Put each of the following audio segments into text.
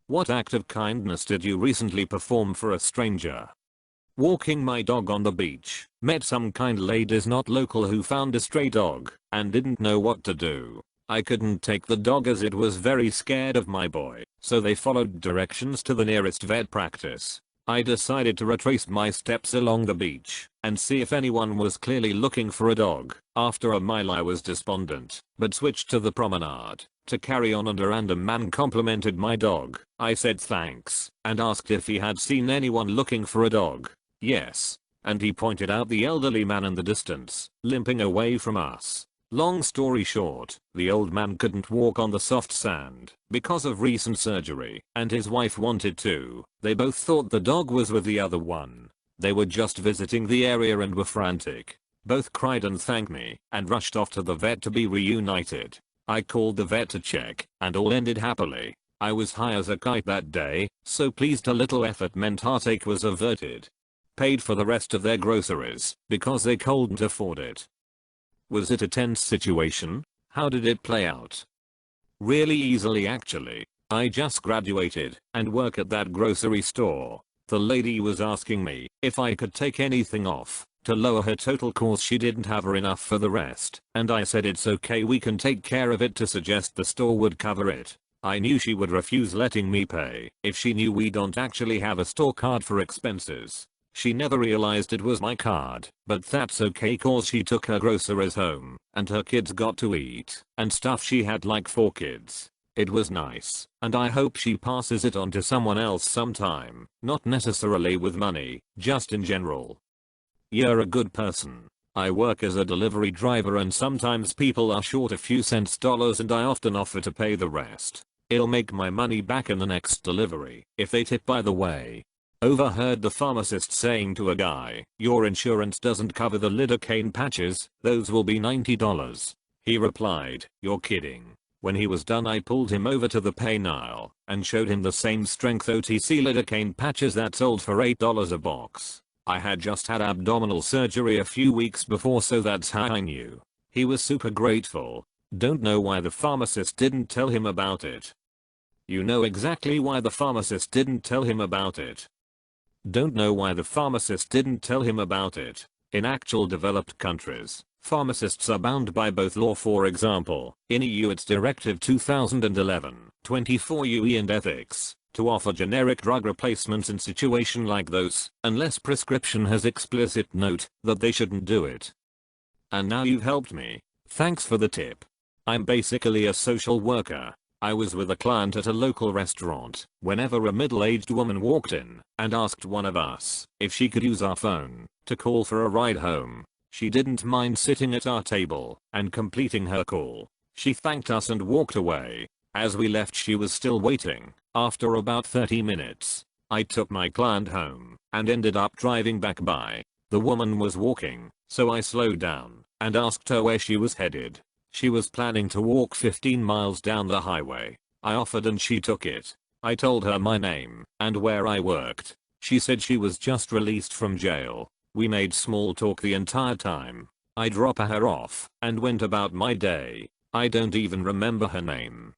What act of kindness did you recently perform for a stranger? Walking my dog on the beach, met some kind ladies not local who found a stray dog and didn't know what to do. I couldn't take the dog as it was very scared of my boy, so they followed directions to the nearest vet practice. I decided to retrace my steps along the beach and see if anyone was clearly looking for a dog. After a mile I was despondent, but switched to the promenade to carry on, and a random man complimented my dog. I said thanks and asked if he had seen anyone looking for a dog. Yes, and he pointed out the elderly man in the distance, limping away from us. Long story short, the old man couldn't walk on the soft sand because of recent surgery, and his wife wanted to. They both thought the dog was with the other one. They were just visiting the area and were frantic. Both cried and thanked me and rushed off to the vet to be reunited. I called the vet to check, and all ended happily. I was high as a kite that day, so pleased a little effort meant heartache was averted. Paid for the rest of their groceries because they couldn't afford it. Was it a tense situation? How did it play out? Really easily actually. I just graduated and work at that grocery store. The lady was asking me if I could take anything off to lower her total cause she didn't have enough for the rest, and I said it's okay, we can take care of it, to suggest the store would cover it. I knew she would refuse letting me pay if she knew we don't actually have a store card for expenses. She never realized it was my card, but that's okay cause she took her groceries home and her kids got to eat and stuff. She had like 4 kids. It was nice, and I hope she passes it on to someone else sometime, not necessarily with money, just in general. You're a good person. I work as a delivery driver and sometimes people are short a few cents dollars and I often offer to pay the rest. It'll make my money back in the next delivery if they tip, by the way. Overheard the pharmacist saying to a guy, your insurance doesn't cover the lidocaine patches, those will be $90. He replied, you're kidding. When he was done I pulled him over to the pain aisle and showed him the same strength OTC lidocaine patches that sold for $8 a box. I had just had abdominal surgery a few weeks before, so that's how I knew. He was super grateful. Don't know why the pharmacist didn't tell him about it. You know exactly why the pharmacist didn't tell him about it. Don't know why the pharmacist didn't tell him about it. In actual developed countries, pharmacists are bound by both law. For example, in EU it's Directive 2011/24 UE and ethics to offer generic drug replacements in situation like those, unless prescription has explicit note that they shouldn't do it. And now you've helped me. Thanks for the tip. I'm basically a social worker. I was with a client at a local restaurant whenever a middle-aged woman walked in and asked one of us if she could use our phone to call for a ride home. She didn't mind sitting at our table and completing her call. She thanked us and walked away. As we left she was still waiting. After about 30 minutes, I took my client home and ended up driving back by. The woman was walking, so I slowed down and asked her where she was headed. She was planning to walk 15 miles down the highway. I offered and she took it. I told her my name and where I worked. She said she was just released from jail. We made small talk the entire time. I dropped her off and went about my day. I don't even remember her name.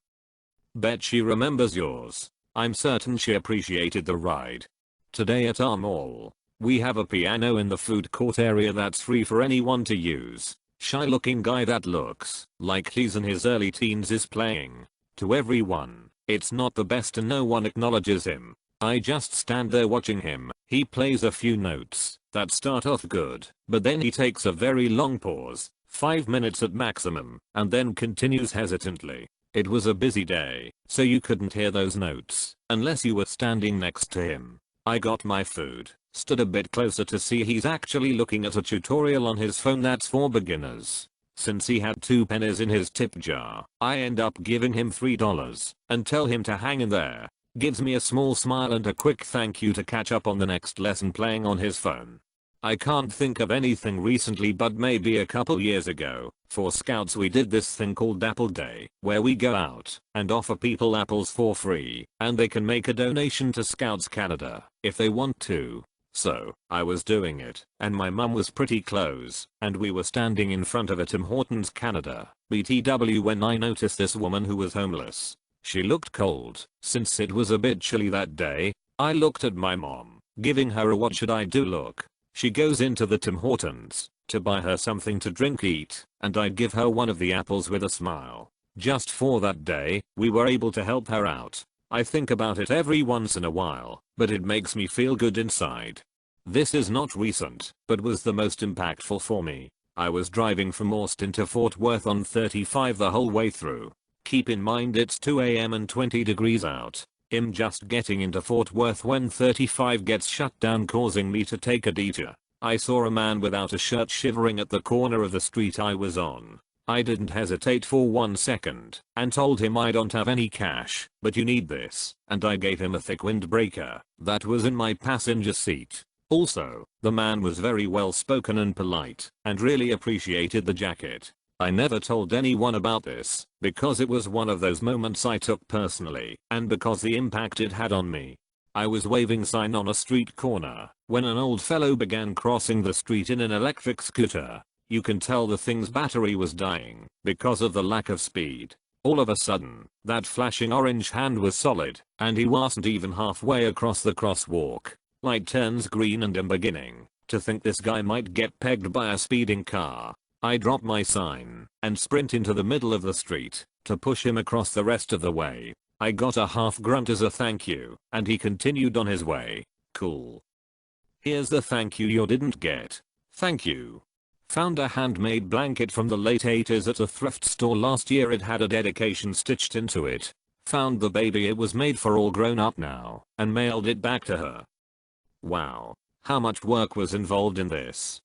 Bet she remembers yours. I'm certain she appreciated the ride. Today at our mall, we have a piano in the food court area that's free for anyone to use. Shy looking guy that looks like he's in his early teens is playing. To everyone, it's not the best and no one acknowledges him. I just stand there watching him. He plays a few notes that start off good, but then he takes a very long pause, 5 minutes at maximum, and then continues hesitantly. It was a busy day, so you couldn't hear those notes unless you were standing next to him. I got my food, stood a bit closer to see he's actually looking at a tutorial on his phone that's for beginners. Since he had 2 pennies in his tip jar, I end up giving him $3 and tell him to hang in there. Gives me a small smile and a quick thank you to catch up on the next lesson playing on his phone. I can't think of anything recently, but maybe a couple years ago, for Scouts we did this thing called Apple Day, where we go out and offer people apples for free, and they can make a donation to Scouts Canada if they want to. So, I was doing it, and my mum was pretty close, and we were standing in front of a Tim Hortons Canada, BTW, when I noticed this woman who was homeless. She looked cold. Since it was a bit chilly that day, I looked at my mom, giving her a what should I do look. She goes into the Tim Hortons to buy her something to drink eat, and I'd give her one of the apples with a smile. Just for that day, we were able to help her out. I think about it every once in a while, but it makes me feel good inside. This is not recent, but was the most impactful for me. I was driving from Austin to Fort Worth on 35 the whole way through. Keep in mind it's 2 AM and 20 degrees out. I'm just getting into Fort Worth when 35 gets shut down, causing me to take a detour. I saw a man without a shirt shivering at the corner of the street I was on. I didn't hesitate for 1 second and told him I don't have any cash, but you need this, and I gave him a thick windbreaker that was in my passenger seat. Also, the man was very well spoken and polite, and really appreciated the jacket. I never told anyone about this, because it was one of those moments I took personally, and because the impact it had on me. I was waving sign on a street corner, when an old fellow began crossing the street in an electric scooter. You can tell the thing's battery was dying, because of the lack of speed. All of a sudden, that flashing orange hand was solid, and he wasn't even halfway across the crosswalk. Light turns green and I'm beginning to think this guy might get pegged by a speeding car. I drop my sign and sprint into the middle of the street to push him across the rest of the way. I got a half grunt as a thank you, and he continued on his way. Cool. Here's the thank you didn't get. Thank you. Found a handmade blanket from the late 80s at a thrift store last year. It had a dedication stitched into it. Found the baby it was made for, all grown up now, and mailed it back to her. Wow. How much work was involved in this?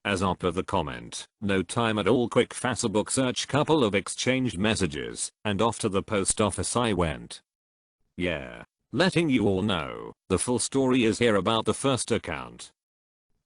As op of the comment, no time at all, quick Facebook search, couple of exchanged messages, and off to the post office I went. Yeah. Letting you all know, the full story is here about the first account.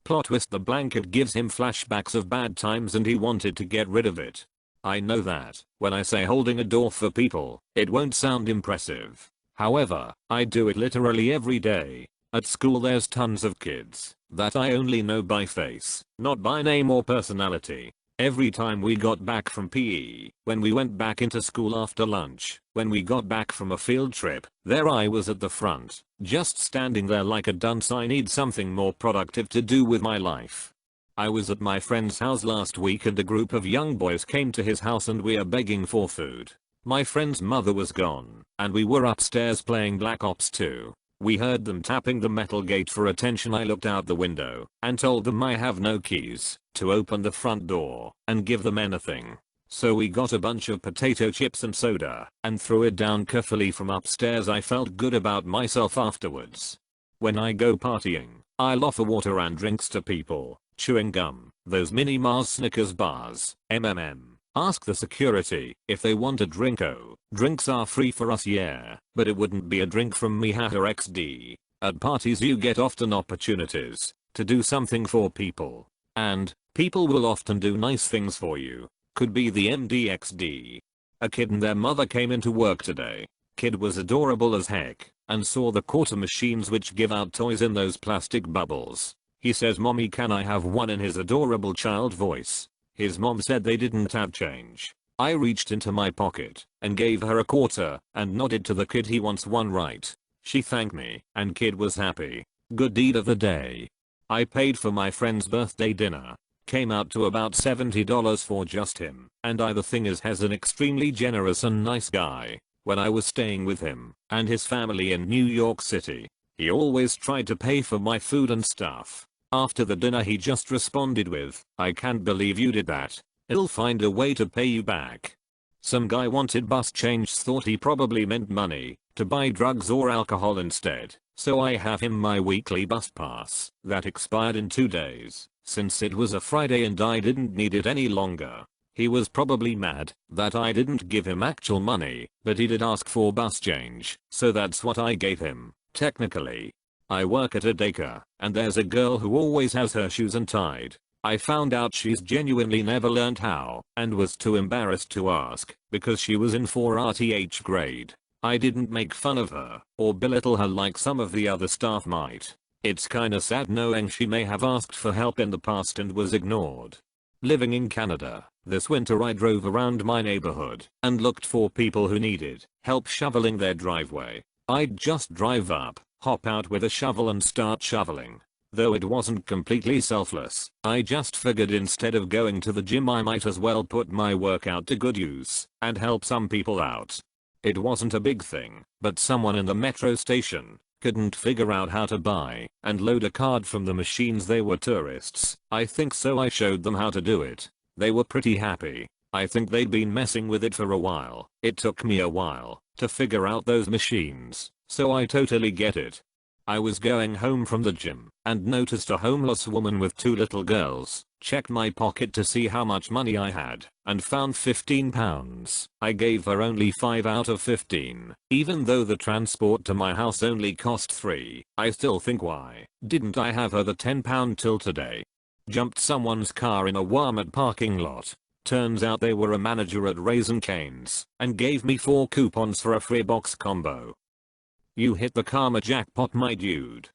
Plot twist: the blanket gives him flashbacks of bad times and he wanted to get rid of it. I know that, when I say holding a door for people, it won't sound impressive. However, I do it literally every day. At school there's tons of kids that I only know by face, not by name or personality. Every time we got back from PE, when we went back into school after lunch, when we got back from a field trip, there I was at the front, just standing there like a dunce. I need something more productive to do with my life. I was at my friend's house last week and a group of young boys came to his house and we are begging for food. My friend's mother was gone, and we were upstairs playing Black Ops 2. We heard them tapping the metal gate for attention. I looked out the window and told them I have no keys to open the front door and give them anything. So we got a bunch of potato chips and soda and threw it down carefully from upstairs. I felt good about myself afterwards. When I go partying, I'll offer water and drinks to people, chewing gum, those mini Mars Snickers bars, ask the security if they want a drink. Oh, drinks are free for us, yeah, but it wouldn't be a drink from me XD. At parties you get often opportunities to do something for people, and people will often do nice things for you. Could be the MDXD. A kid and their mother came into work today. Kid was adorable as heck and saw the quarter machines which give out toys in those plastic bubbles. He says, "Mommy, can I have one?" in his adorable child voice. His mom said they didn't have change. I reached into my pocket and gave her a quarter and nodded to the kid, "He wants one, right?" She thanked me and kid was happy. Good deed of the day. I paid for my friend's birthday dinner. Came out to about $70 for just him, and the thing is, has an extremely generous and nice guy. When I was staying with him and his family in New York City, he always tried to pay for my food and stuff. After the dinner he just responded with, "I can't believe you did that. I'll find a way to pay you back." Some guy wanted bus change, thought he probably meant money to buy drugs or alcohol instead, so I have him my weekly bus pass that expired in 2 days, since it was a Friday and I didn't need it any longer. He was probably mad that I didn't give him actual money, but he did ask for bus change, so that's what I gave him, technically. I work at a daycare, and there's a girl who always has her shoes untied. I found out she's genuinely never learned how, and was too embarrassed to ask, because she was in 4th grade. I didn't make fun of her, or belittle her like some of the other staff might. It's kinda sad knowing she may have asked for help in the past and was ignored. Living in Canada, This winter I drove around my neighborhood and looked for people who needed help shoveling their driveway. I'd just drive up, hop out with a shovel and start shoveling. Though it wasn't completely selfless, I just figured instead of going to the gym I might as well put my workout to good use and help some people out. It wasn't a big thing, but someone in the metro station couldn't figure out how to buy and load a card from the machines. They were tourists, I think, so I showed them how to do it. They were pretty happy. I think they'd been messing with it for a while. It took me a while to figure out those machines, so I totally get it. I was going home from the gym and noticed a homeless woman with 2 little girls. Checked my pocket to see how much money I had and found £15. I gave her only 5 out of 15. Even though the transport to my house only cost 3, I still think, why didn't I have her the £10 till today? Jumped someone's car in a Walmart parking lot. Turns out they were a manager at Raisin Cane's and gave me 4 coupons for a free box combo. You hit the karma jackpot, my dude.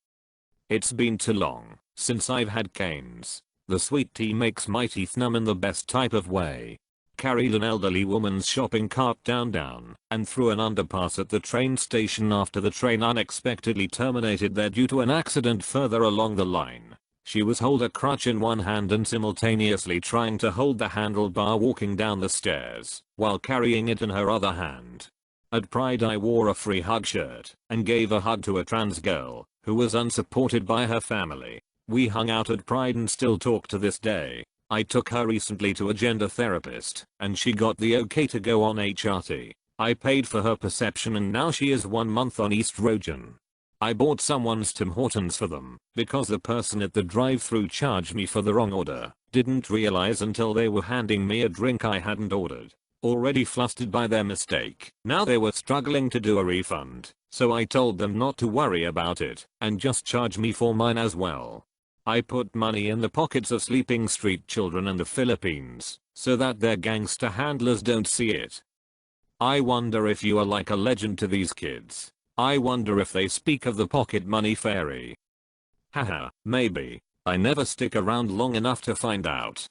It's been too long since I've had Cane's. The sweet tea makes my teeth numb in the best type of way. Carried an elderly woman's shopping cart down and through an underpass at the train station after the train unexpectedly terminated there due to an accident further along the line. She was holding a crutch in one hand and simultaneously trying to hold the handlebar walking down the stairs while carrying it in her other hand. At Pride I wore a free hug shirt and gave a hug to a trans girl who was unsupported by her family. We hung out at Pride and still talk to this day. I took her recently to a gender therapist and she got the okay to go on HRT. I paid for her perception and now she is 1 month on estrogen. I bought someone's Tim Hortons for them because the person at the drive-thru charged me for the wrong order. Didn't realize until they were handing me a drink I hadn't ordered. Already flustered by their mistake. Now they were struggling to do a refund, so I told them not to worry about it and just charge me for mine as well. I put money in the pockets of sleeping street children in the Philippines so that their gangster handlers don't see it. I wonder if you are like a legend to these kids. I wonder if they speak of the pocket money fairy. Haha, maybe. I never stick around long enough to find out.